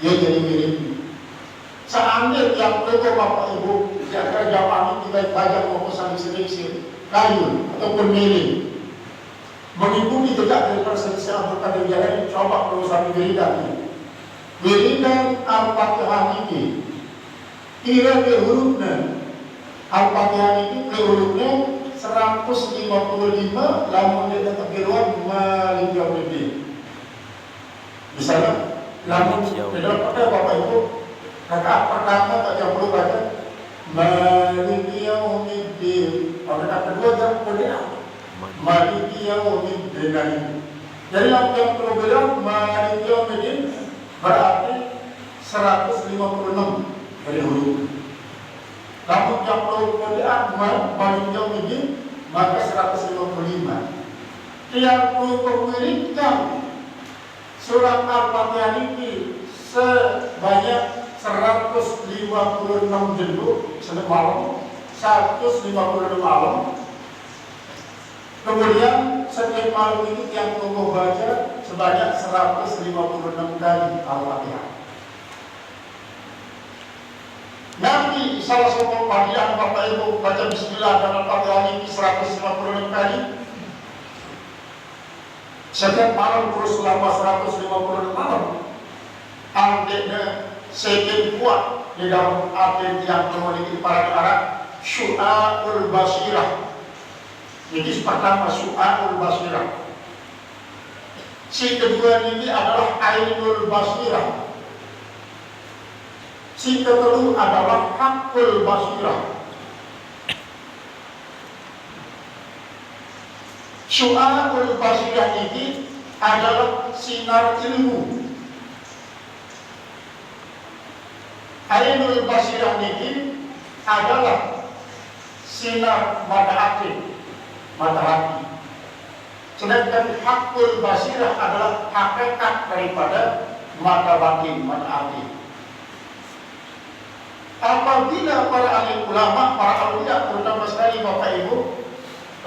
dia jadi mirip. Seandainya tiap mereka Bapak Ibu yang kerja kami kita belajar maupun saling seleksi kayu ataupun milik mengikuti jejak dari Presiden Abdul Qadir Jailani, coba perlu kami berikan Al-Fatihah ini kira ke hurufnya Al-Fatihah ini ke hurufnya 155 lamun dia tetap di luar Malik Yaumiddin. Misalnya lamun tidak pakai Bapak Ibu rakaat pertama tak yang perlu baca Maliki Yaumiddin. Rakaat kedua jangan boleh Maliki Yaumiddin. Jadi yang perlu bilang Maliki Yaumiddin berarti 156 dari huruf. Namun yang perlu boleh Maliki Yaumiddin maka 155. Yang perlu mengirimkan surat Al-Fatihah ini sebanyak 156 jenduk semalam, 156 malam. Kemudian setiap malam ini yang tunggu baca sebanyak 156 kali Al-Fatihah. Nanti salah satu panggilan Bapak Ibu baca Bismillah dan Al-Fatihah ini 156 kali. Setiap malam terus selama 156 malam. Artinya semakin kuat di dalam arti yang memiliki para Arab Syu'a'ul Basirah. Jadi pertama Syu'a'ul Basirah. Si kedua ini adalah Ainul Basirah. Si kedua adalah Haqqul Basirah. Syu'a'ul Basirah ini adalah sinar ilmu. Ainul Basirah ini adalah sinar mata hati, mata hati. Sedangkan Haqqul Basirah adalah hakikat daripada mata batin, mata hati. Apabila para alim ulama, para awliya, terutama sekali Bapak Ibu,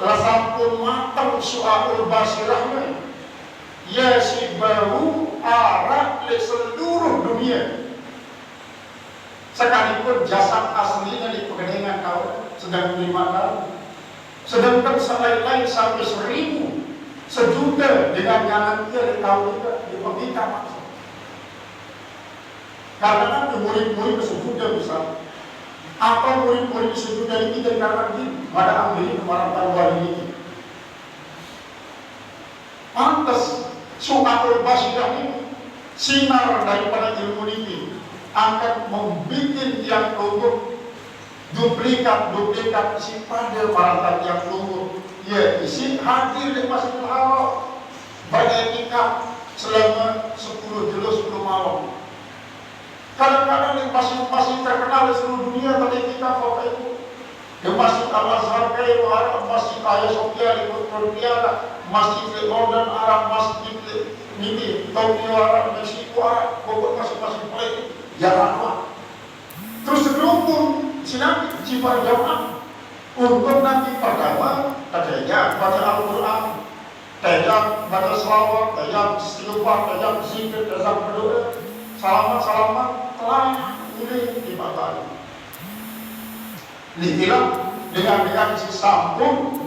sampun matang Syu'a'ul Basirahnya, ya si baru arah ke seluruh dunia. Sekalipun jasad aslinya di pegangan kau sedang 5 tahun, sedangkan selain-lain sampai 1000 sejuta dengan jangan dia di kau juga di pemita. Karena nanti murid-murid sejuta besar. Apa murid-murid sejuta ini dari kanan ini pada ambil kemarin wali ini. Pantas Syu'a'ul Basirah ini sinar daripada ilmu ini akan membuat yang lumpuh duplikat isi pada barang yang lumpuh. Ya, isi hadir di Masjidil Haram pada nikah selama 10 juz 10 malam. Kadang-kadang di masjid-masjid terkenal di seluruh dunia pada nikah Bapak Ibu. Di Masjid Al-Azhar Kairo Arab, Masjid Hagia Sophia di Turkiya, Masjid London Arab, Masjid ini Tokyo Arab, Meksiko Arab, pokok masjid-masjid lain. Jalan. Terus terkumpul sinati jiwa jamaah untuk nanti pertama tajam baca Al-Quran, tajam baca selawat, tajam istighfar, tajam zikir, tajam berdoa, salaman telah ini dipakai. Dibilang dengan isi sampun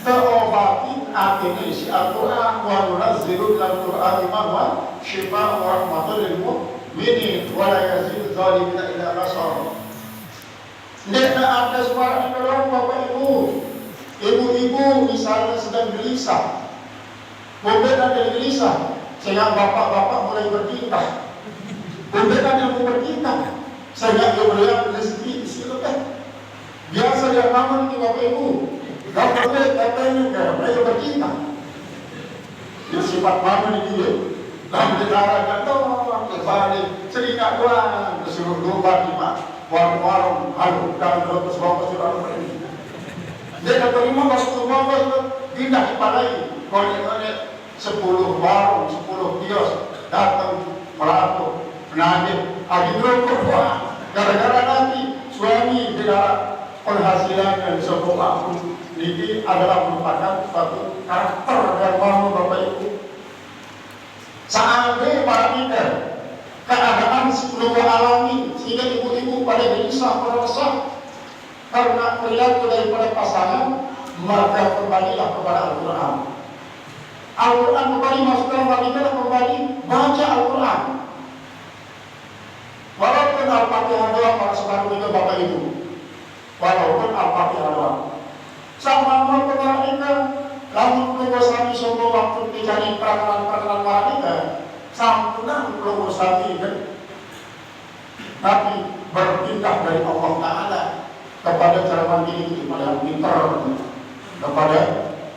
terobati artinya isi Al-Quran wa nunazzilu al-Quran ma syifa'un wa rahmatun lil mu'minin wa la yazidu zalimina illa khasara. Tidak ada suara di dalam Bapak Ibu. Ibu-ibu misalnya sedang gelisah, mungkin ada gelisah sehingga bapak-bapak mulai bertindak. Mungkin ada yang mau bertindak sehingga dia berikan rezeki isi lebih. Biasa yang aman di Bapak Ibu. Kalau boleh katanya mereka bertindak. Dia sifat mama di dia. Dan diarahkan tolong kembali selingat doang kesuruh domba di warung-warung halu dan terus bawa surat ini. Dia terima masuk rumah pindah dipadai. Oleh 10 warung, 10 kios datang melaku menagih adi rokok gara-gara nanti suami tidak penghasilan yang sokong aku. Ini adalah merupakan suatu karakter yang mau Bapak Ibu. Seandainya para kita keadaan Tuhan sebelum alami, sehingga ibu-ibu pada gelisah, pada resah karena perilaku daripada pasangan, maka kembalilah kepada Al-Quran. Al-Quran kembali masuk dalam wanita, kembali baca Al-Quran. Walaupun Al-Fatihah doang, para saudara juga Bapak Ibu, walaupun Al-Fatihah doang, sama Allah wanita, lamun keluar sami semua waktu dicari peraturan wanita, sampunan keluar sami kan, tapi berpindah dari Allah Ta'ala kepada cara mandiri itu, kepada yang pintar, kepada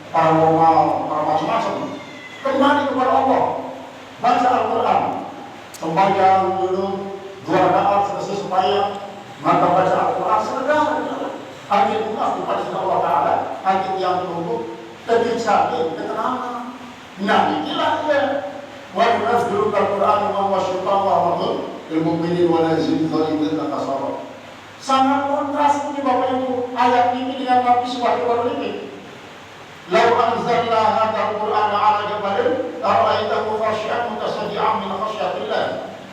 paranormal, para macam-macam. Kembali kepada Allah, baca Al-Quran, sembahyang dulu 2 rakaat selesai sembahyang, maka baca Al-Quran sekedar hati bunga kepada Allah Ta'ala, hati yang tunggu, kebijakan, ketenangan. Nah, inilah dia. Wa yunazzilu al-Quran wa huwa syifaa'un wa rahmatun lil mu'minin wa la yazidu dzalimin illa khasara. Sangat kontras ini Bapak Ibu, ayat ini dengan lapis wahyu ini. Lau anzalna hadzal Qur'ana 'ala jabalin lara'aitahu khashi'an mutasaddi'an min khasyatillah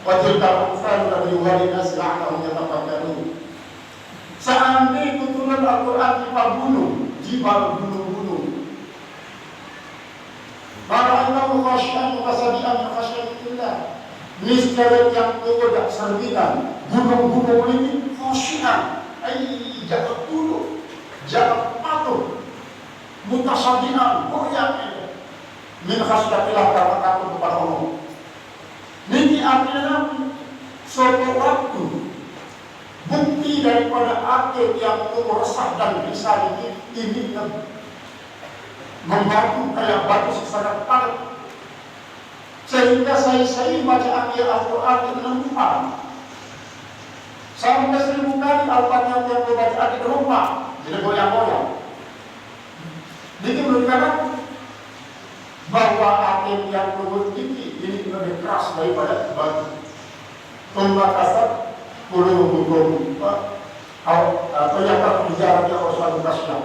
wa tilka al-amsalu nadribuha lin-nasi la'allahum yatafakkarun. Seandainya turun Al-Quran kita gunung, jibal gunung-gunung, lara'aitahu khashi'an mutasaddi'an min khasyatillah, niscaya yang tidak serbikan gunung-gunung ini khashi'an, jangan tunduk, jangan patuh, mutasadian, goyang ini min khasyatillah, karena takut kepada Allah. Ini artinya suatu waktu bukti daripada akhir yang resah dan bisa ini membantu kayak batu sangat padat, sehingga saya baca ayat Al-Quran itu menumpang sampai 1000 kali Al-Fatihah yang dibaca di rumah, jadi goyang-goyang. Ini menunjukkan bahwa akhir yang turun ini lebih keras daripada batu. Tumma kasar qulubukum atau yang terbicara di awal kasar.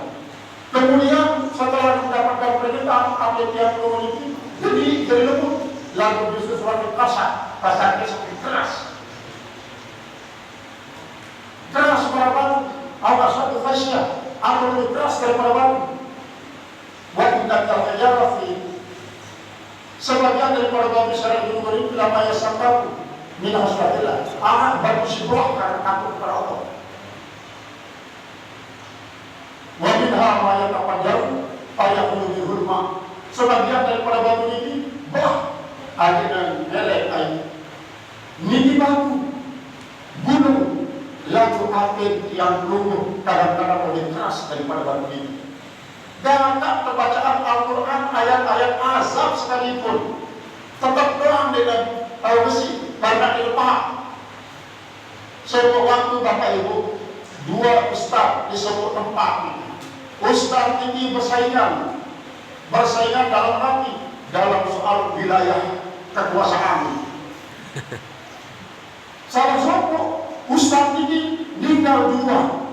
Kemudian setelah mendapatkan perintah akhir yang turun ini, jadi lembut, lalu justru suatu kasarnya semakin keras. Keras pada batu, awal suatu khasyah, atau lebih keras daripada batu. Waktu datang Rafi, sebagian daripada batu syar'i itu beri lama yang sangkap min khasyatillah, anak batu sibrah karena takut kepada Allah. Wa minha ma yatafajjaru fayakunu bihul ma, sebagian daripada batu ini ada dengan melek air. Ini batu gunung, lalu air yang lumpuh kadang-kadang lebih keras daripada batu ini. Dan pembacaan Al-Quran ayat-ayat azab sekalipun tetap doang dengan besi karena dilepas. Suatu waktu Bapak Ibu, 2 ustaz di sebuah tempat ini. Ustaz ini bersaingan dalam arti dalam soal wilayah kekuasaan. Salah satu ustaz ini meninggal dua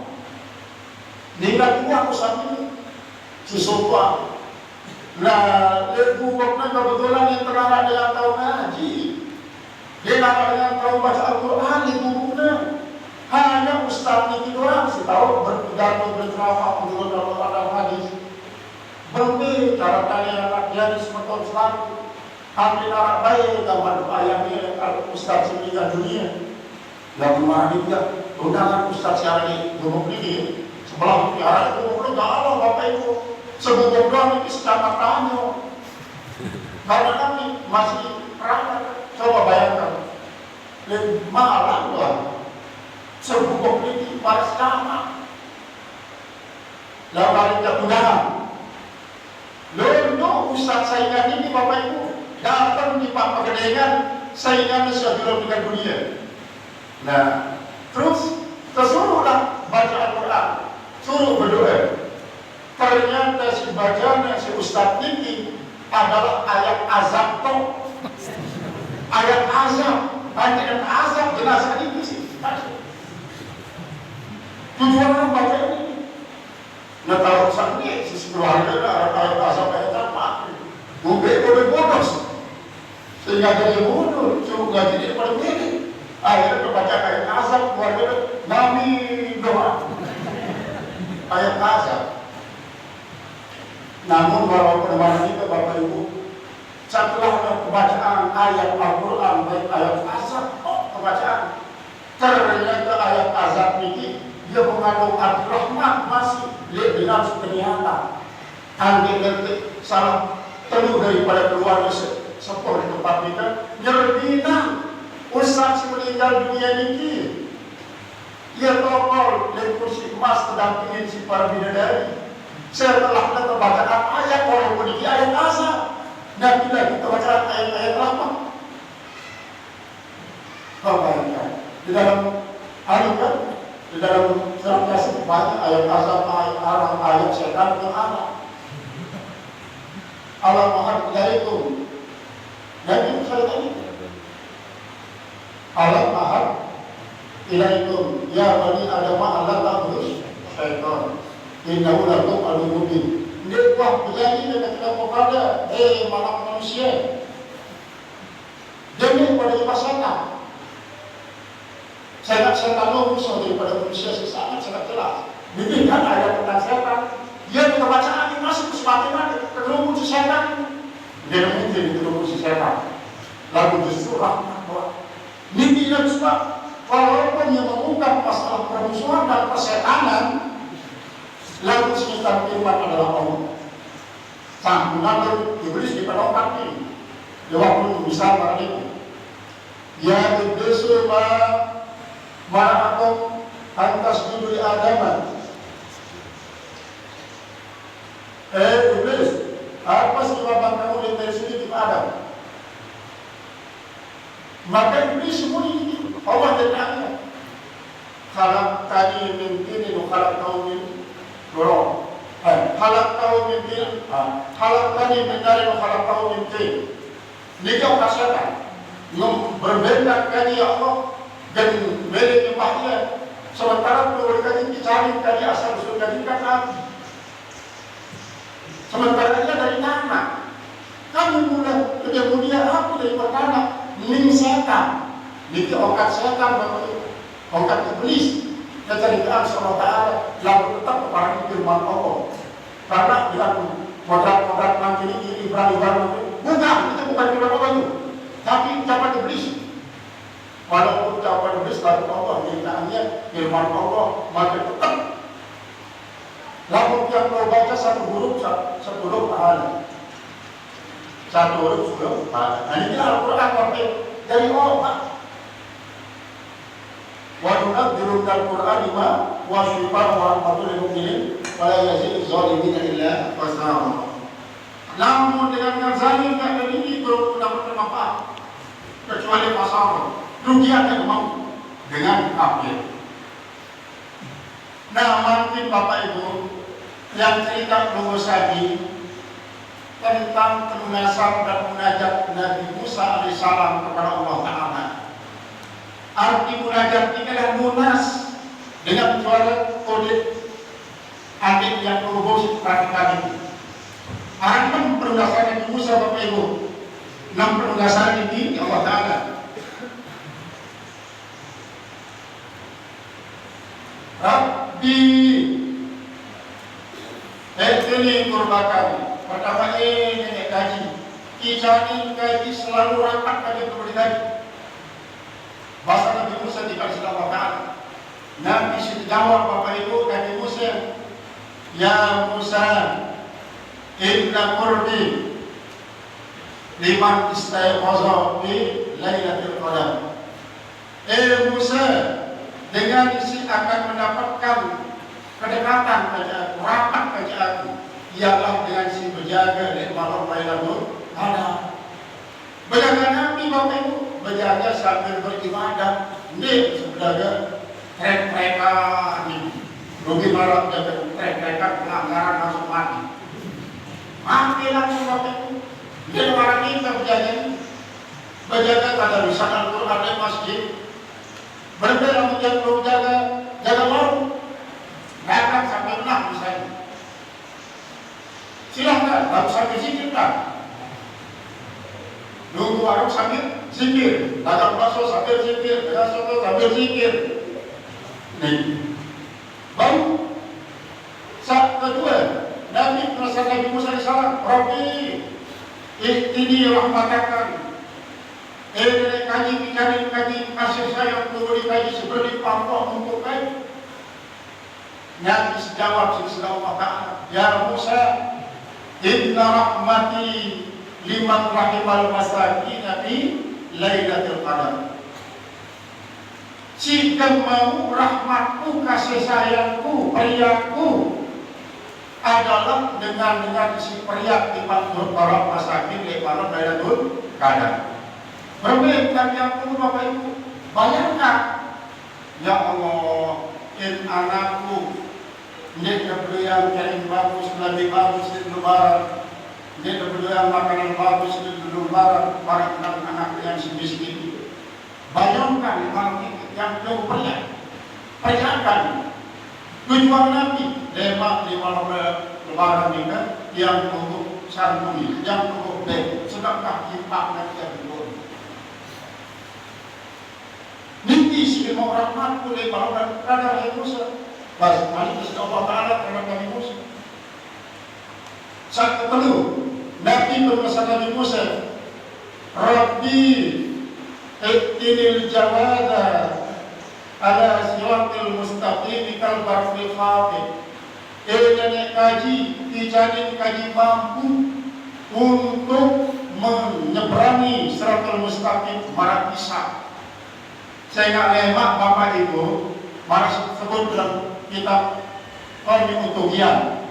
ustaz ini. Siswa, nah, bukunya kebetulan yang terlarang dengan tahu ngaji, dia terlarang dengan tahu baca Al-Quran di bukunya. Hanya ustaz ini doang sih tahu berpidato berceramah untuk dalam hadis. Berarti cara tanya anak dia di semeton selalu, hampir anak baik gambar ayamnya kalau ustaz meninggal dunia. Yang kemarin juga undangan ustaz yang di Gunung ini sebelah piara itu belum Allah Bapak Ibu. Sebelum doang ini sedang tanya, karena kami masih perangai. Coba bayangkan, lebih malam lah, sebelum ini pada sekarang, lalu hari kemudahan, lalu ustaz saingan ini Bapak Ibu datang di Pak Pegedengan, saingan sudah dengan dunia. Nah, terus tersuruhlah baca Al-Quran, suruh berdoa. Ternyata si bacanya si ustaz ini adalah ayat azab toh. Ayat azab jenazah ini sih. Tujuan baca ini. Nah kalau ustaz ini si keluarga ayat azab ayat apa? Boleh bodos. Sehingga jadi bodoh, suruh ngaji dia pada begini. Akhirnya kebaca ayat azab, keluarga Nabi doa ayat azab. Namun walaupun mana kita Bapak Ibu, setelah pembacaan ayat Al-Quran baik ayat azab, pembacaan ternyata ayat azab ini dia mengandung arti rahmat masih dengan ternyata andai salah teluh daripada keluarga sepuluh di tempat kita nyerdina usah si meninggal dunia ini ia topol dari kursi emas terdampingin si para bidadari setelah kita bacaan ayat walaupun ini ayat azab dan bila kita bacaan ayat-ayat rahmat bayangkan di dalam ayat di dalam surat Yasin banyak ayat azab, ayat setan ke arah Allah maha ilaikum dan itu saya tadi Allah maha ilaikum ya bani Adam Allah ta'budus syaitan innahu lakum aduwwun mubin. Ini wah berjanji dengan kita kepada malam manusia demi pada kita setan. Setan musuh daripada manusia sangat jelas. Diberikan ayat tentang setan. Dia kita bacaan ini masih semakin terlumpur si setan. Dia mungkin terlumpur si setan. Lalu justru rahmat bahwa ini tidak sebab walaupun yang mengungkap masalah permusuhan dan persetanan, lalu sekitar firman adalah Allah. Sang munafik iblis dipenongkat ini. Dia waktu bisa pada itu. Ya iblis ma'akum antas judul Adaman. Iblis, apa sebab kamu dari sini di Adam? Maka iblis semua ini Allah bertanya, khalaq tani min tinin wa khalaq tahu min dorong. Khalaq tahu min tin, khalaq tani min narin wa khalaq tahu min tin. Ini kau kasihan. Yang berbeda kali ya Allah dan milik nyembahnya sementara mereka dicari dari asal usul dari kata sementara dia dari tanah kami mulai kemudian aku dari pertama ning setan di ongkat setan ongkat iblis dan carikan sama ta'ala lalu tetap kepada firman Allah karena bilang kodrat nanti ini Ibrahim bukan itu bukan firman Allah itu tapi ucapan iblis. Walaupun ucapan iblis lalu Allah mintaannya firman Allah maka tetap lalu yang kau baca satu huruf 10 pahala satu huruf 10 pahala. Nah ini Al-Quran pakai dari Allah. Wa nunazzilu minal Qur'ani ma huwa shifaa'un wa rahmatun lil mu'minin wa la yazidu adh-dhalimina illa khasara. Namun dengan zalim yang ini belum dapat bermanfaat kecuali pasal rugi akan mau dengan kafir. Nah, mungkin Bapak Ibu yang cerita Nugosadi tentang pelunasan dan munajat Nabi Musa alaihissalam kepada Allah Ta'ala. Arti munajat ini adalah lunas dengan suara kode adik yang berhubung perhatikan ini. Ada penugasan Nabi Musa Bapak Ibu 6 penugasan ini Allah Ta'ala. Rabbi ini kurbakan pertama nenek kaji kijani kaji selalu rapat kaji berbeda kaji bahasa Nabi Musa dikasih Allah Ta'ala. Nabi sudah jawab Bapak Ibu Nabi Musa ya Musa inna qurbi liman istayqaza fi lailatul qadar. Musa dengan isi akan mendapatkan kedekatan pada rapat pada aku ialah dengan si berjaga di malam Lailatul Qadar. Berjaga Nabi Bapak Ibu berjaga sambil beribadah ini sebenarnya trek-treka ini rugi malam jaga trek-treka pelanggaran langsung mati langsung Bapak Ibu. Dia orang kita berjaga pada wisata Al-Quran di masjid berbeda jaga warung datang sampai menang misalnya silahkan lalu sampai zikir kan nunggu warung sambil zikir zikir, dagang bakso sambil zikir, dagang soto sambil zikir. Nih, baru saat kedua, Nabi Musa AS, Rabbi, ini rahmatakan. Kaji kasih sayang perlu dikaji seperti pangkok untuk kaji. Nabi jawab sallallahu ta'ala, ya Musa, inna rahmati liman rahimal masakin fi lailatul qadar. Jika mau rahmatku, kasih sayangku, periakku adalah dengan si periak di para masakin di malam lailatul qadar. Berbeda yang perlu Bapak Ibu bayangkan, ya Allah, in anakku ini beli yang kain bagus, lebih bagus di lebaran, ini beli yang makanan bagus di lebaran, para anak yang miskin. Bayangkan malam itu yang jauh peryakan tujuan Nabi lemak di malam lebaran ini yang untuk santuni, yang untuk beg, sedangkan kipak Nabi yang dibuat. Mimpi si mau rahmatku di malam kadar yang Musa. Pas mari Allah Ta'ala terhadap Nabi Musa. Saat kedua, Nabi berpesan Nabi Musa, Rabbi iktinil jawada ala siratil mustaqim kal barqil khatib. Nenek kaji, dijamin kaji mampu untuk menyeberangi siratul mustaqim marah pisah. Saya nggak lemak Bapak Ibu, marah sebut dalam kitab Qawmi Utugian.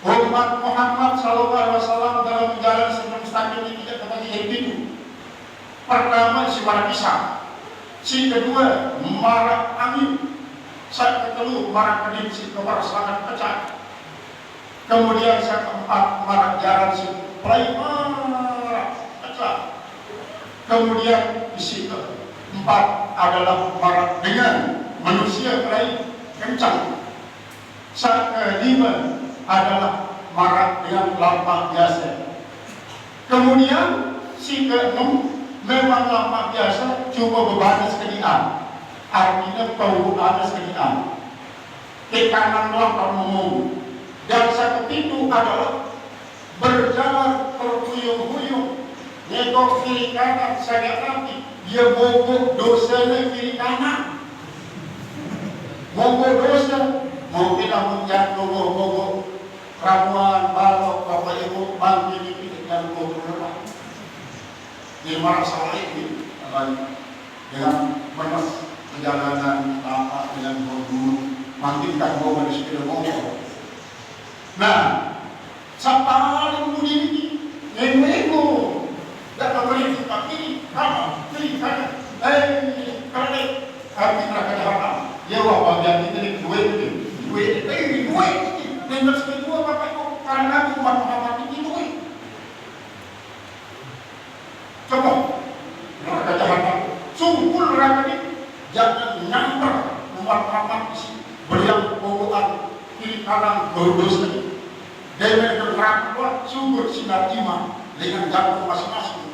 Umat Muhammad SAW dalam jalan sebelum mustaqim ini tidak kembali hidup itu. Pertama si marah pisah, si kedua marah angin, saat kedua marah kedip si kepala sangat pecah. Kemudian saat keempat marah jalan si mulai marah pecah. Kemudian isi keempat adalah marah dengan manusia mulai kencang. Saat kelima adalah marah dengan lampak biasa. Kemudian si keenam memang lampak biasa cuma beban sekalian. Artinya penggunaan sekalian. Ke kanan lampak ngomong. Dan saat itu adalah berjalan terhuyung-huyung. Negok kiri kanan saya nanti dia mogok dosanya kiri kanan. Mogok dosa mungkin namun jatuh mogok ramuan balok Bapak Ibu bangkit ini dan mogok. Dia marah salah ini dengan menes perjalanan apa dengan buru makin tak mau di sepeda motor. Nah, paling mudah ini nego dan memberi kita ini sama ini kanan karena kami neraka jahanam. Ya wah bagian ini duit dan meski dua Bapak Ibu karena umat Muhammad ini duit. Coba neraka jahanam sungguh neraka ini jangan nyamper umat Muhammad isi beriang pokokkan kiri kanan berdos tadi. Dari neraka sumber sinar iman dengan jantung masing-masing.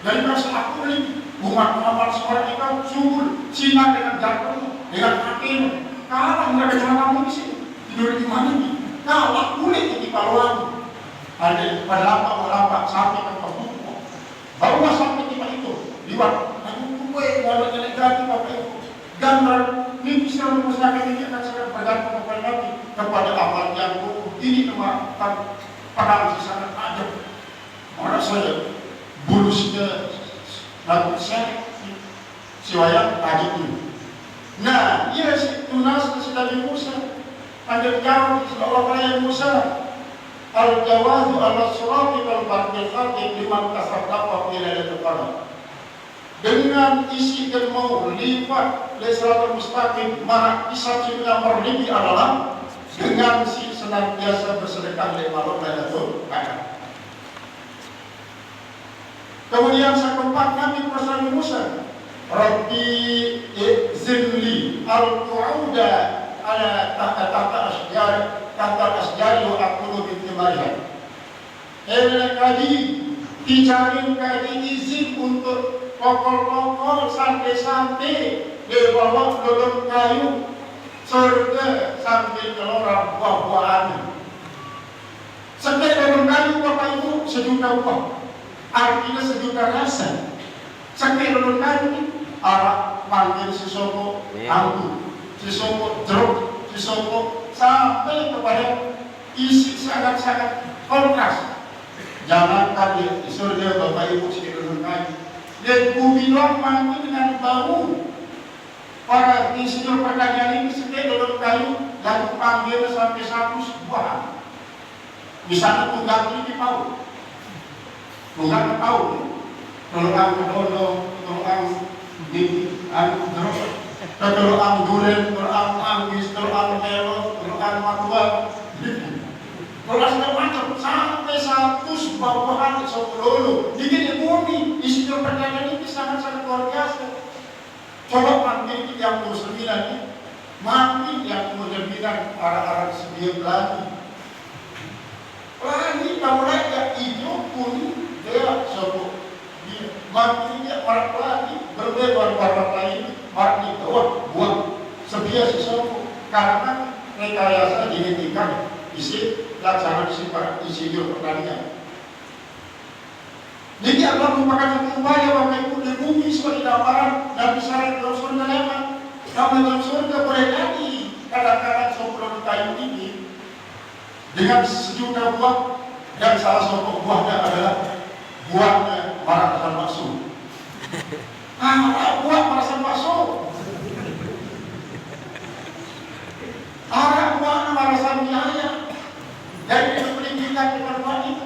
Dari masalah ini umat Muhammad seorang itu sumber sinar dengan jantung dengan hakim. Kalah mereka jalan di sini tidur di mana nih? Kalah kulit di paluan. Ada pada lapak sampai ke pembunuh. Barulah sampai tiba itu liwat. Aduh, gue mau negatif apa itu? Gambar mimpi selalu musnahkan ini akan sangat bergantung kepada amal yang buruk. Ini kemakan padahal sangat tajam. Orang saya bulusnya lagu saya siwayang tajam ini. Nah, ia si tunas Nabi Musa. Anda jawab Allah Musa. Al-jawazu al-surati wal-barqil khatib liman tasaddaqa fi lailatul qadar. Dengan isi dan mau lipat lesratul mustaqim marah kisah yang berlebih adalah dengan si senantiasa bersedekah di malam lailatul qadar. Kemudian sang keempat Nabi Nabi Musa, Rabbi izinli al-qu'uda ala tahta asjari wa aqulu binti Maryam. Kaji Dijamin kayak izin untuk kokol-kokol, santai-santai, dibawa lulun kayu surga sambil keluar buah-buahannya. Setiap lulun kayu Bapak Ibu sejuta buah, artinya sejuta rasa. Setiap lulun kayu arah panggil si sopo anggur, si sopo jeruk, si sopo sampai kepada isi sangat-sangat kontras. Jangan kaget di surga Bapak Ibu sekalian kayu. Dan bumi doang mati dengan bau. Para insinyur pertanian ini setiap dalam kayu dan panggil sampai 100 buah. Misalnya tunggang ini pau, tunggang pau, tolong kedodong, tolong di anu jeruk, tolong duren, tolong anggis, tolong melon, tolong matuan. Kalau segala macam sampai 100 buah-buahan sepuluh, dikit bumi insinyur pertanian ini sangat-sangat luar biasa. Coba panggil yang umur 9 ini, makin yang umur 9 arah-arah 9 lagi. Lagi kamu lihat ya hijau kuning dia sopo, dia makin dia warna lagi berbeda warna lain, warna bawah buah sebiasa sopo karena rekayasa genetika isi laksana sifat insinyur pertanian. Jadi Allah merupakan satu upaya Bapak Ibu di bumi sebagai gambaran dan misalnya dalam surga lewat. Kalau dalam surga boleh jadi kadang-kadang sebelum kayu ini dengan sejuta buah dan salah satu buahnya adalah buahnya marasan bakso. Buah marasan bakso. Buahnya marasan biaya. Jadi pendidikan dengan buah itu.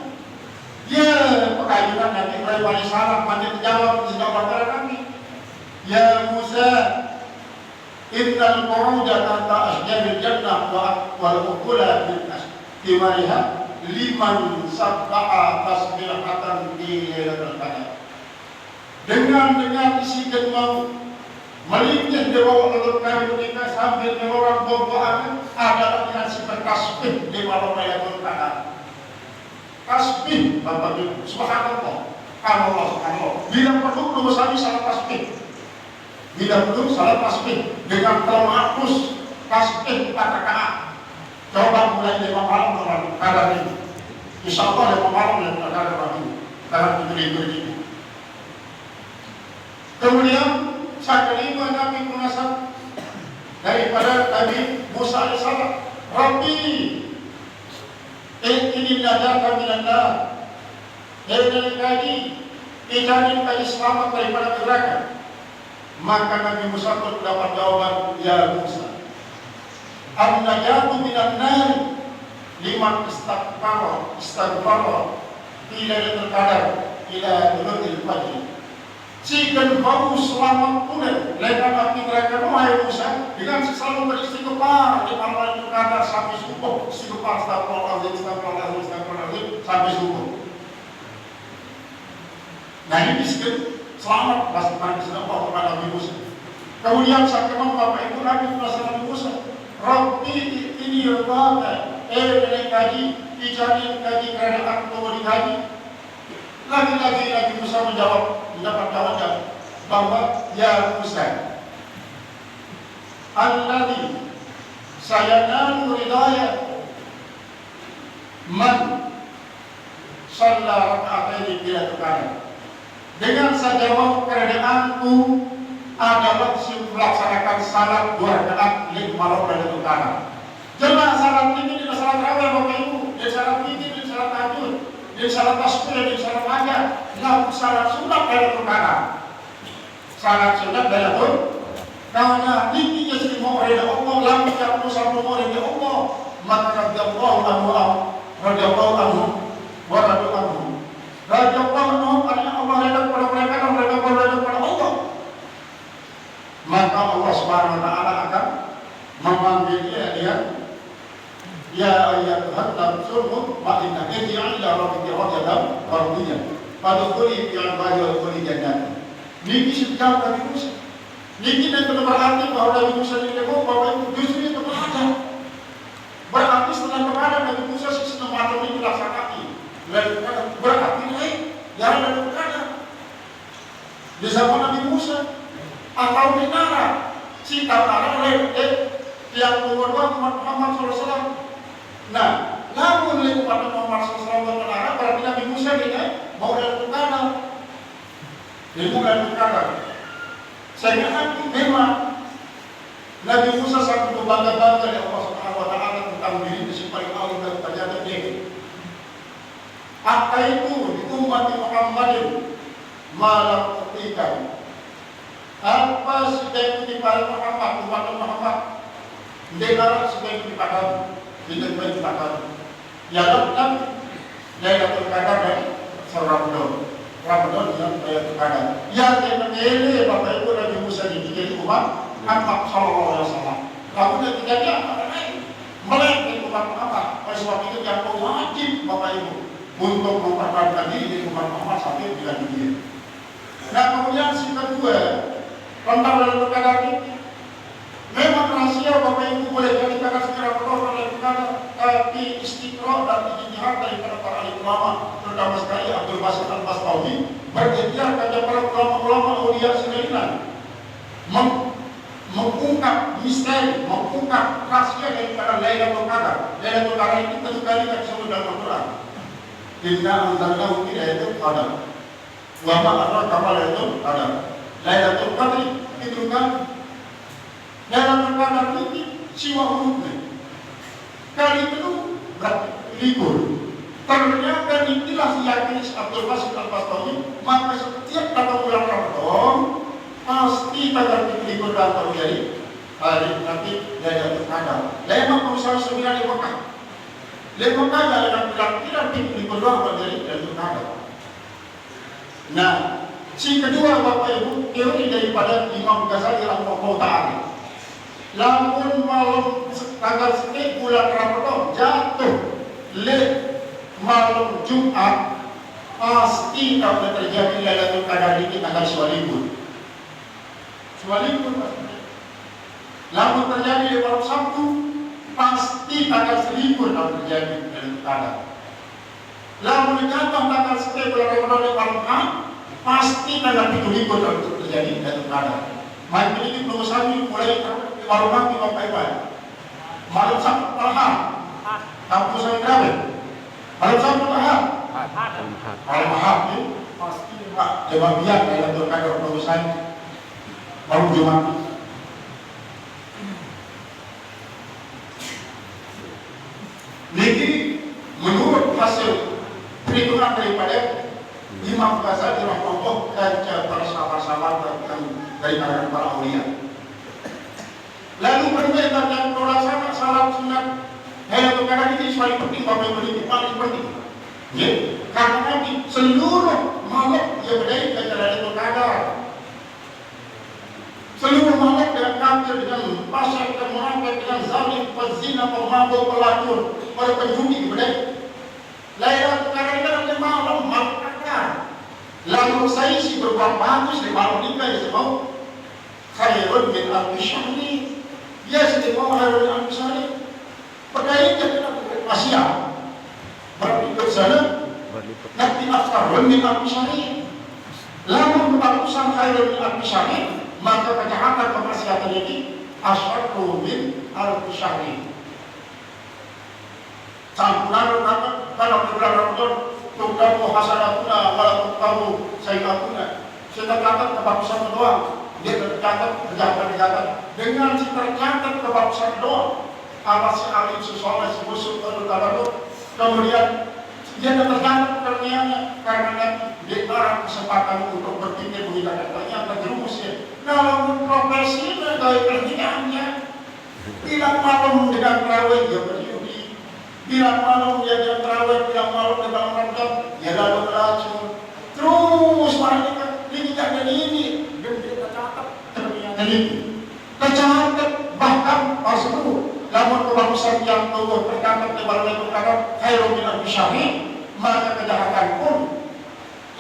Ya, pekayunan Nabi Ibrahim alaihissalam banyak dijawab di sebelah kami. Ya Musa, innal quruda kata asjaril jannah wal ukula bil astimariha liman sabba'a tasbihatan di lailatul qadar. Dengan isi dan mau melintih di bawah lutut kami kita sambil mengeluarkan buah-buahan adalah dengan sifat tasbih di bawah lailatul qadar. Tasbih Bapak Ibu, subhanallah, Allah subhanallah. Bila perlu nomor satu salat tasbih. Bila perlu salat tasbih dengan terhapus tasbih 4 rakaat. Coba mulai 5 malam dengan kadar ini. Insya Allah 5 malam dengan kadar ini. Dalam ini. Kemudian saya kelima Nabi munasab daripada Nabi Musa alaihissalam, Rabbi ini nadar minan nar. Dari tadi ijanin kami selamat daripada neraka. Maka Nabi Musa pun dapat jawaban, ya Musa, an-najatu minan nar liman istighfar ila terkadar ila dulul fajr. Jika kamu selamat pulang lepas api neraka, wahai Musa, dengan selalu beristighfar di malam terkadar sampai subuh, istighfar astagfirullahaladzim sampai subuh. Nah ini disebut selamat Nabi istighfar kepada Nabi Musa. Kemudian saat kemana Bapak Ibu Nabi Musa, Rabbi ini yurgata, kaji, ijanin kaji kerajaan atau dikaji. Lagi-lagi Nabi Musa menjawab, mendapat jawaban bahwa ya Musa, alladzi sayanalu ridaya man shalla raka'ataini bila tukana. Dengan saya jawab keadaanku adalah melaksanakan salat 2 rakaat di malam dan tukana. Jemaah salat ini tidak salat raweh Bapak Ibu, dia salat ini, dia salat tahajud, dia salat tasbih, dia salat wajah, lalu salat sunat dari tukana. Salat sunat dari pun karena ini yang semua oleh Allah, lalu jatuh sama oleh Allah, maka radhiyallahu anhu wa radu anhu. Radhiyallahu anhu karena Allah redha kepada mereka dan mereka berredha kepada Allah. Maka Allah Subhanahu wa taala akan memanggilnya dengan ya ayyuhan nafsul mutmainnah irji'i ila rabbika radiyatan mardiyah fadkhuli fi ibadi wa dkhuli jannati. Niki sejauh Nabi Musa. Niki dan berarti bahwa Nabi Musa ini bahwa itu justru itu berada. Berarti setelah kepada Nabi Musa sistem atom ini dilaksanakan. Berarti lain Jangan ada perkara. Di zaman Nabi Musa atau di Nara, si Nara yang nomor 2 umat Muhammad SAW. Nah, namun oleh umat Muhammad SAW Nara, berarti Nabi Musa ini mau ada perkara. Dia bukan perkara. Saya ingat memang Nabi Musa sangat berbangga-bangga dari Allah Subhanahu wa Ta'ala tentang diri di paling alim dan terjadi dia. Apa itu di umat Muhammadin malam ketiga. Apa sudah dipakai Muhammad, umat Muhammad dengar sudah dipakai, tidak dipakai. Ya dan Lailatul Qadar dan Ramadan. Ramadan yang Lailatul Yang menilai Bapak Ibu Nabi Musa jadi umat Muhammad Sallallahu Alaihi Wasallam. Lalu ketiganya apa lain? Melainkan umat Muhammad. Oleh sebab itu yang wajib Bapak Ibu untuk mempertahankan diri umat Muhammad sampai bila dunia. Nah kemudian si kedua tentang Lailatul Qadar ini memang rahasia Bapak Ibu boleh dikatakan secara betul Lailatul Qadar, tapi istiqra dan ijtihad daripada para ulama terutama sekali Abdul Basit Al-Bastawi bergejar kepada para ulama-ulama aulia sekalian mengungkap misteri, mengungkap rahasia daripada Lailatul Qadar. Lailatul Qadar ini tentu kali tak disebut dalam Al-Quran. Inna anzalnahu fi lailatul qadar. Wa ma adraka ma lailatul qadar. Lailatul Qadar itu kan Lailatul Qadar ini siwa hurufnya. Kali itu libur. Ternyata inilah yakin Abdul Basit Al-Bastawi, maka setiap datang bulan Ramadan pasti tanggal libur dan terjadi hari nanti Lailatul Qadar. Memang perusahaan 9 di Mekah. Lima kali dalam bilang libur doang terjadi Lailatul Qadar. Nah, si kedua Bapak Ibu teori daripada Imam Ghazali rahimahullah taala. Lamun malam tanggal sekian bulan Ramadan jatuh malam Jumat pasti kalau terjadi Lailatul Qadar ini tanggal libur. Libur pasti. Lamun terjadi di malam Sabtu pasti tanggal 1000 kalau terjadi Lailatul Qadar. Lamun jatuh tanggal sekian bulan Ramadan di malam Ahad pasti tanggal 7 kalau terjadi Lailatul Qadar. Malam ini belum sampai mulai malam nanti Bapak Ibu. Malam Sabtu Ahad. Kamu saya berapa? Malam Sabtu Ahad. Malam Ahad ini pasti Pak jemaah biar Lailatul Qadar belum sampai. Malam Jumat. Jadi menurut hasil perhitungan daripada Imam Ghazali rahimahullah dan para sahabat-sahabat dari kalangan para aulia. Lalu perbedaan yang melaksanakan salat sunat Lailatul Qadar ini paling penting, Bapak Ibu, ini paling penting. Ya, karena nanti seluruh makhluk yang berdaya kepada Lailatul Qadar, seluruh makhluk dengan kafir, dengan fasik, dengan munafik, dengan zalim, pezina, pemabuk, pelacur, para penjudi berdaya. Lailatul Qadar ini adalah malam makna. Lalu saya sih berbuat bagus di malam ini saya mau khairun min alfi syahri. Ya saya mau khairun min alfi syahri. Perkara kita Asia berarti ke sana nanti khairun min alfi syahri. Lalu bagusan khairun min alfi syahri, maka kejahatan kemaksiatan ini asyarru min alfi syahri. Campuran kalau bulan Ramadan tukamu hasanatuna wala tukamu sayyiatuna. Kita catat kebagusan doang, dia tercatat kejahatan-kejahatan. Dengan si tercatat kebagusan doang, amal si alim sesuatu si musuh terutama kemudian dia tercatat kerjanya karena dia ada kesempatan untuk berpikir begitu ternyata terjerumus ya. Kalau profesi dari kerjaannya tidak malam dengan terawih dia berjudi. Bilang malam dia jangan terawih, bilang malam dia bangun Ramadan, dia lalu beracun. Terus mereka ini jangan ini, dan dia tercatat ternyata ini. Tercatat bahkan Rasulullah, namun kebagusan yang tubuh tercatat di dalam Lailatul Qadar, khairun min alfi syahri, maka kejahatan pun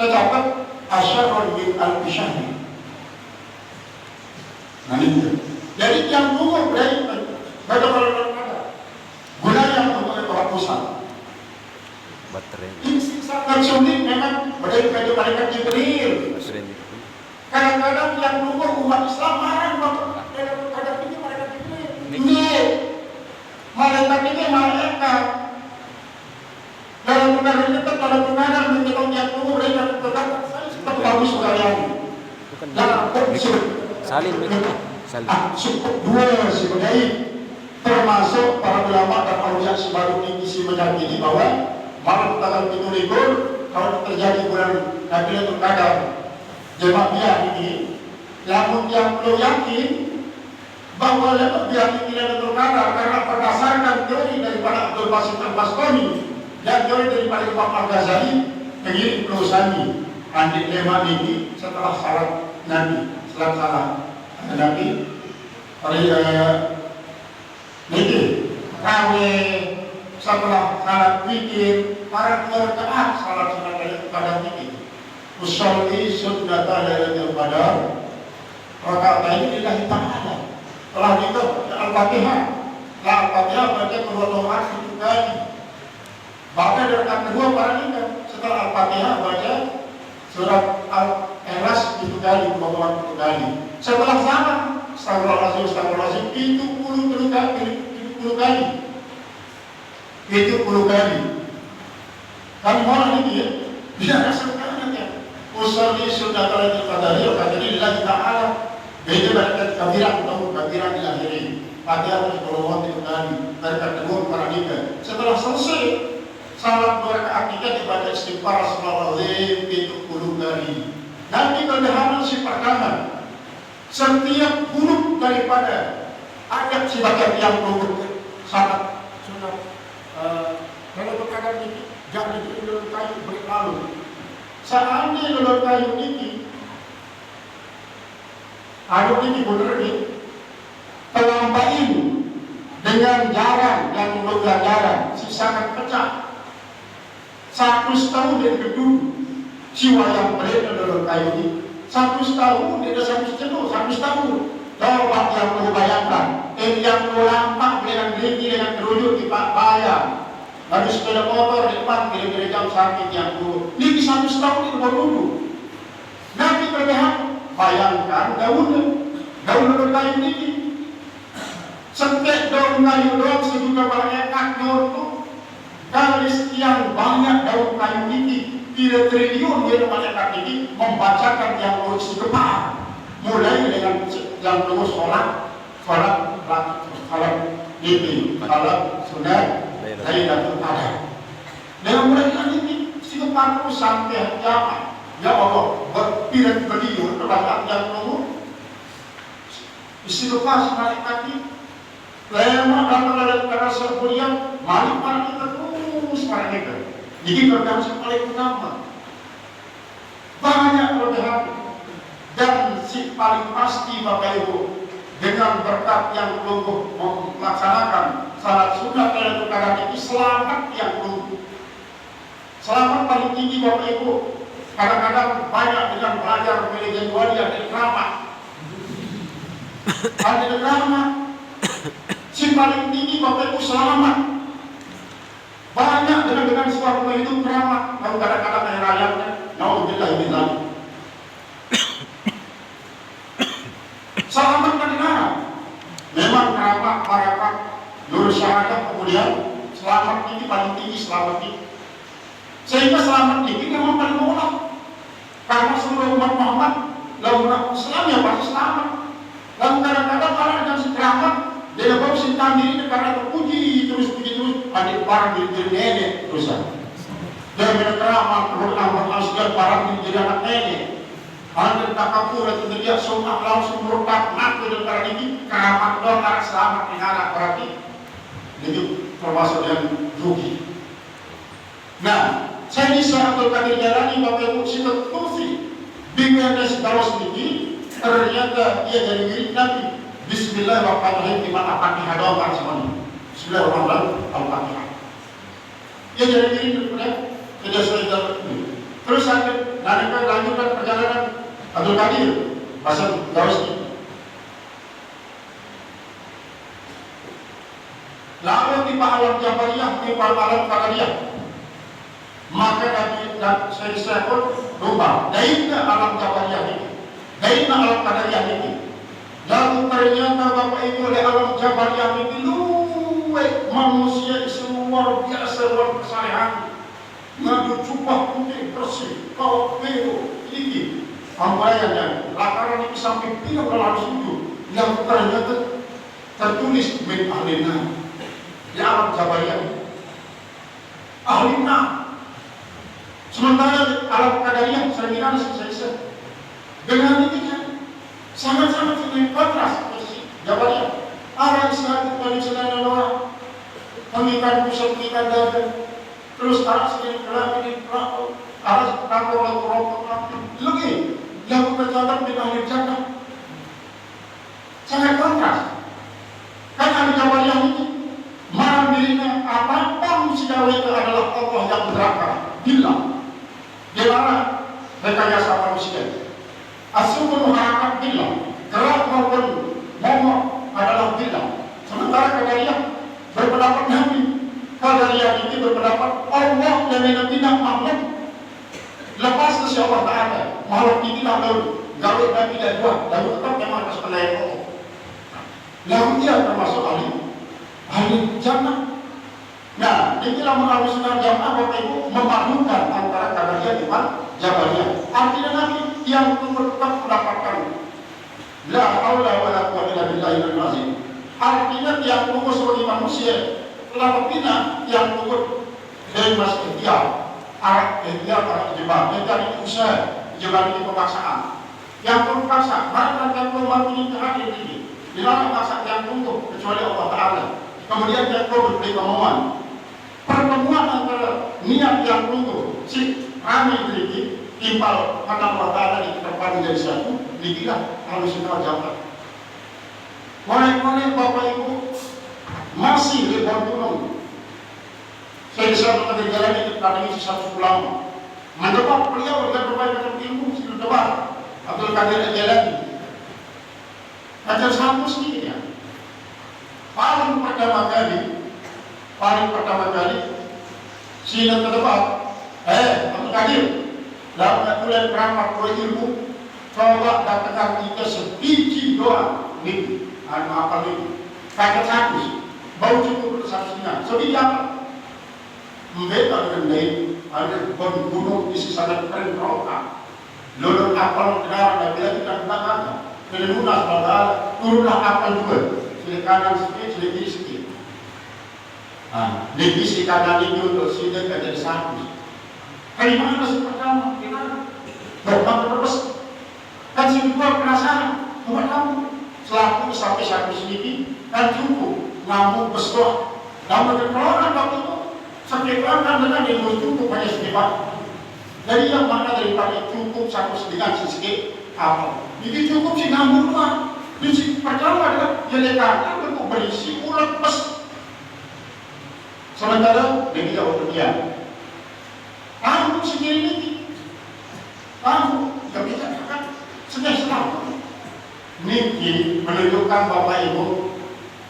tercatat asyarrun min alfi syahri. Nah ini. Jadi yang tubuh dari bagaimana gunanya untuk kehapusan. Baterai. sangat sulit memang berdiri pada Jibril. Kadang-kadang yang lumpuh umat Islam marah dalam kadang ini mereka Jibril. Ini malaikat ini malaikat. Dalam pengaruh itu kalau pengaruh mengenai yang lumpuh mereka berkata saya tetap bagus sekalian. Salin begitu. Cukup dua sebenarnya termasuk para ulama dan aulia sebaru ini meyakini bahwa malam tanggal 7 libur kalau terjadi bulan Lailatul Qadar jemaah ini yang belum yakin bahwa Lailatul Qadar karena berdasarkan teori daripada Abdul Basit Al-Bastami dan teori daripada Imam Al-Ghazali mengirim perusahaan andik lema ini setelah salat Nabi salah Nabi ini kawe setelah salat witir para keluarga salat sunat Lailatul Qadar ini usolli sunnat Lailatul Qadar rakaat ini lillahi ta'ala. Setelah itu Al-Fatihah Al-Fatihah baca kedua rakaat 7 kali. Bahkan di rakaat kedua para ini setelah Al-Fatihah baca surat Al-Ikhlas 7 kali, 7 kali. Setelah sama Astagfirullahaladzim 70 kali. 70 kali. Kami mohon ini ya, biar sekarang ya. Usolli sunnat Lailatul Qadar kata lillahi ta'ala. Beda dari kabiran atau kabiran di akhir ini. Fatihah harus berdoa 7 kali. Dari kedua para nikah. Setelah selesai salat 2 rakaat nikah dibaca istighfar Astagfirullahaladzim 70 kali. Nanti kedahaman si pertama setiap huruf daripada ayat si baca yang berhuruf sangat sunat Lailatul Qadar ini jangan diulur kayu berlalu. Seandainya ulur kayu ini ada ini benar ini terlampain dengan jaran yang menurut jaran si sangat pecah 100 tahun dari gedung jiwa yang berada dalam kayu ini 100 tahun tidak 100 tahun. Coba yang mau bayangkan yang mau lampak dengan gigi dengan kerujuk di Pak Bayang lalu sepeda motor di depan kira-kira jam sakit yang dulu ini 100 tahun itu baru dulu nanti berlebihan bayangkan daun kayu ini setiap daun kayu doang sejuta banyak itu kali sekian banyak daun kayu ini 3 triliun dari malaikat ini membacakan yang lurus di depan mulai dengan yang lurus sholat ini salat sunat Lailatul Qadar dengan mereka ini si depan sampai kiamat ya Allah berpirat beliau terhadap yang lurus isi lepas malaikat ini lama datang Lailatul Qadar sebulan malaikat kita terus mereka. Jadi bergantung paling utama banyak kelebihan dan si paling pasti Bapak Ibu dengan berkat yang lumpuh melaksanakan salat sunat Lailatul Qadar ini selamat yang lumpuh selamat paling tinggi Bapak Ibu. Kadang-kadang banyak dengan belajar manajemen walia dan drama ada drama si paling tinggi Bapak Ibu selamat banyak dengan suatu hidup keramat lalu kadang-kadang yang rakyatnya naudzubillah min dzalik selamat kan negara memang keramat barakat nur syahadat kemudian selamat ini paling tinggi selamat ini sehingga selamat ini memang paling mudah karena seluruh umat Muhammad lalu umat Islam yang pasti selamat lalu kadang-kadang orang yang keramat dia bawa sintan diri karena terpuji terus adik barang diri nenek terusan dia menerima perut asgar barang diri anak nenek anda tak kapur atau dia semua langsung merupakan ngaku dan barang ini keramat doang karena selamat dengan anak berarti itu termasuk yang rugi. Nah saya di Abdul Qadir Jalani Bapak Ibu Sintot Tufi bingungnya segala sedikit ternyata dia dari milik Nabi Bismillahirrahmanirrahim di mana Fatihah doang kan semuanya. Bismillahirrahmanirrahim Al-Fatihah. Dia jadi diri daripada tidak selesai ini. Terus saya lanjutkan perjalanan Abdul Qadir pasal Gaus ini. Lalu tiba alam Jabariyah, tiba alam Qadariyah. Maka dan saya pun lupa. Daina alam jabariyah ini, daina alam qadariyah ini. Lalu ternyata Bapak Ibu oleh alam jabariyah ini luwek manusia luar biasa luar kesalahan. Ngadu cupah putih bersih, kau biru tinggi. Ambayannya lakaran ini sampai 3 sujud yang ternyata tertulis min ahlina di alam jabariyah. Ahlina. Sementara alam qadariyah sering selesai dengan ini kan sangat-sangat ini kontras posisi jabariyah. Arah Islam kembali selain Allah, mengikat pusat mengikat dada, terus arah selain kelam ini pelaku, arah kantor lalu rokok lagi yang berjalan di akhir jannah sangat kontras. Kan ahli jabariyah ini marah dirinya apapun sejauh itu adalah Allah yang neraka. Bila gimana rekayasa manusia? Asumul harakat bila gerak maupun momok adalah bila. Sementara qadariyah berpendapat Nabi, qadariyah ini berpendapat Allah yang tidak makhluk. Lepas ke si Allah Ta'ala, makhluk ini tidak lalu gawe Nabi dan dua, lalu tetap memang atas penilaian Allah. Lalu dia termasuk ahli jannah. Nah, inilah mengalami sunnah jamaah Bapak Ibu memadukan antara qadariyah dengan jabariyah. Artinya Nabi yang tetap mendapatkan la haula wala quwwata illa billahil azim. Artinya yang tunggu sebagai manusia telah bina yang tunggu dari mas ikhtiar arah ikhtiar arah jebak dari usaha jebak ini pemaksaan yang terpaksa mereka yang belum mampu hadir ini dilarang paksa yang tunggu kecuali Allah Ta'ala. Kemudian yang perlu berberi kemauan pertemuan antara niat yang tunggu si rami ini timpal kata Allah Ta'ala di tempat menjadi satu dibilang harus kita jawab. Konek-konek Bapak Ibu masih lebar gunung. Saya bisa mengambil jalan itu tadi satu pulau. Mendebat beliau dengan berbagai ilmu sebelum debat. Abdul Qadir Al-Jailani. Ajar satu sedikit ya. Paling pertama kali sini terdebat. Abdul Qadir. Lalu tulen beramat berilmu. Coba datangkan kita sebiji doa minggu. Apa itu? Paket satu, bau cukup satu setengah. Sebiji apa? Mereka dengan lain ada gunung isi sangat keren roka. Lalu apel kendaraan dan bila kita katakan, kelemuna sebagai turunlah apel juga. Sini kanan sedikit, sini kiri sedikit. Di sisi kanan ini untuk sini jadi satu. Dari mana sih pertama? Gimana? Dokter terus. Kan sini gua penasaran, buat kamu. Selaku sampai satu sedikit kan cukup ngambung besok. Namun kekeluaran waktu itu sekitar kan dengan ilmu cukup hanya sedikit. Jadi yang mana daripada cukup satu sedikit sedikit apa? Jadi cukup si ngambung doang. Prinsip pertama adalah jelekan untuk berisi ulat pes. Sementara dia tidak berdiam. Kamu sendiri ini, kamu tidak bisa kan sedang Niki menunjukkan Bapak Ibu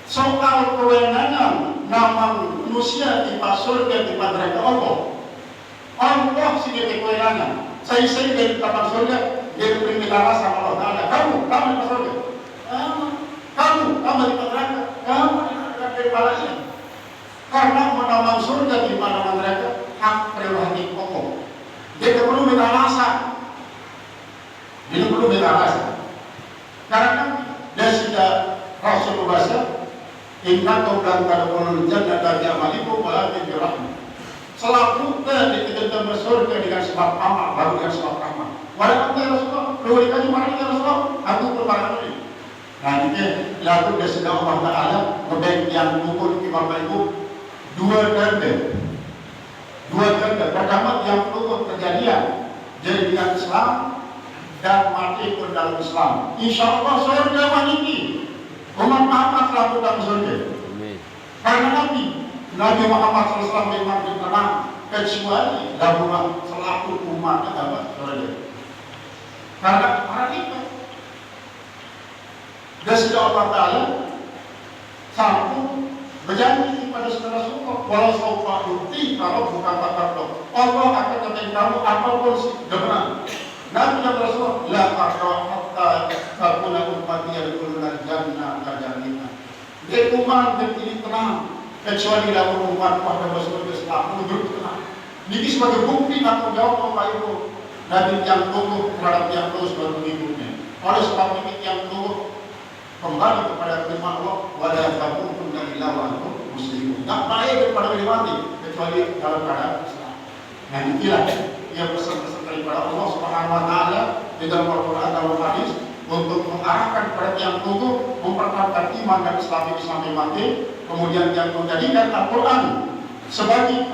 soal kewenangan nama manusia di surga di neraka Allah. Allah sih kewenangan. Saya dari tempat surga dia beri negara sama Allah Taala. Kamu di surga. Kamu di neraka. Kamu di neraka kepalanya. Karena menamang surga di mana neraka hak prerogatif Allah. Dia perlu minta alasan. Dia perlu minta alasan. Karena dia sudah Rasulullah SAW inna qawlan tadkhulul jannata bi amalikum wa la bi rahmah. Selalu kita bersurga dengan sebab amal, baru dengan sebab amal. Walaupun ya Rasulullah, kalau dikaji mana ya Rasulullah, aku berbarang ini. Nah ini lalu dia sudah Allah Ta'ala membaik yang pukul di Bapak Ibu dua ganda. Pertama yang pukul kejadian jadi dengan Islam dan mati pun dalam Islam. Insya Allah surga wanita. Umat Muhammad selalu dalam surga. Karena Nabi Muhammad SAW memang ditenang kecuali dalam selaku umatnya dapat surga. Karena para itu dan sudah Allah Ta'ala satu berjanji kata Rasulullah, walau saufa yu'ti kalau bukan takut. Allah akan memberikan kamu apapun sebenarnya. Nabi yang Rasulullah, la aqra hatta takuna ummati yadkhuluna jannah kajannah. Dekuman ini tenang, kecuali dalam umat pada Rasulullah Islam menurut tenang. Ini sebagai bukti tanggung jawab Bapak Ibu. Nabi yang tunggu terhadap yang terus berikutnya. Oleh sebab ini yang tunggu kembali kepada firman Allah, wala taqutum illa wa antum muslimun. Tak baik kepada mati kecuali dalam keadaan Islam. Nah, inilah yang pesan-pesan daripada Allah Subhanahu wa taala di dalam Al-Qur'an dan hadis untuk mengarahkan kepada yang tunggu mempertahankan iman dan Islam mati, kemudian yang menjadikan Al-Qur'an sebagai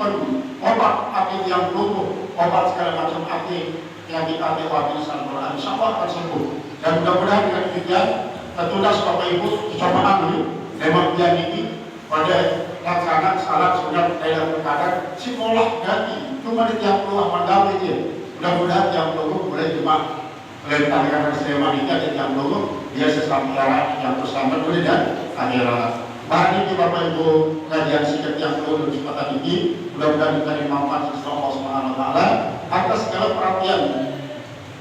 obat hati yang tunggu, obat segala macam hati yang dikati oleh Al-Qur'an, insyaallah akan sembuh. Dan mudah-mudahan dengan demikian tertulis Bapak Ibu kesamaan ini memang ini pada laksana salat sunat dalam keadaan simolah ganti cuma di tiap keluar mandal dia. Mudah-mudahan yang dulu boleh cuma melentarkan kesemaan ini ada yang dulu dia sesama yang bersama dulu dan akhirat. Mari Bapak Ibu kajian singkat yang dulu di kesempatan ini mudah-mudahan kita dimanfaatkan oleh Allah Subhanahu wa taala atas segala perhatian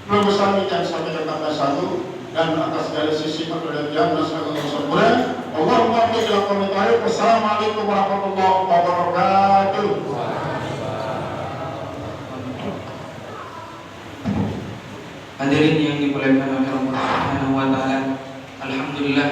belum besar yang sampai ke kata satu dan atas segala sisi perhatian dan segala sempurna. Allahumma ila komentar. Wassalamualaikum warahmatullahi wabarakatuh. Hadirin yang dimuliakan oleh Allah Subhanahu wa taala, alhamdulillah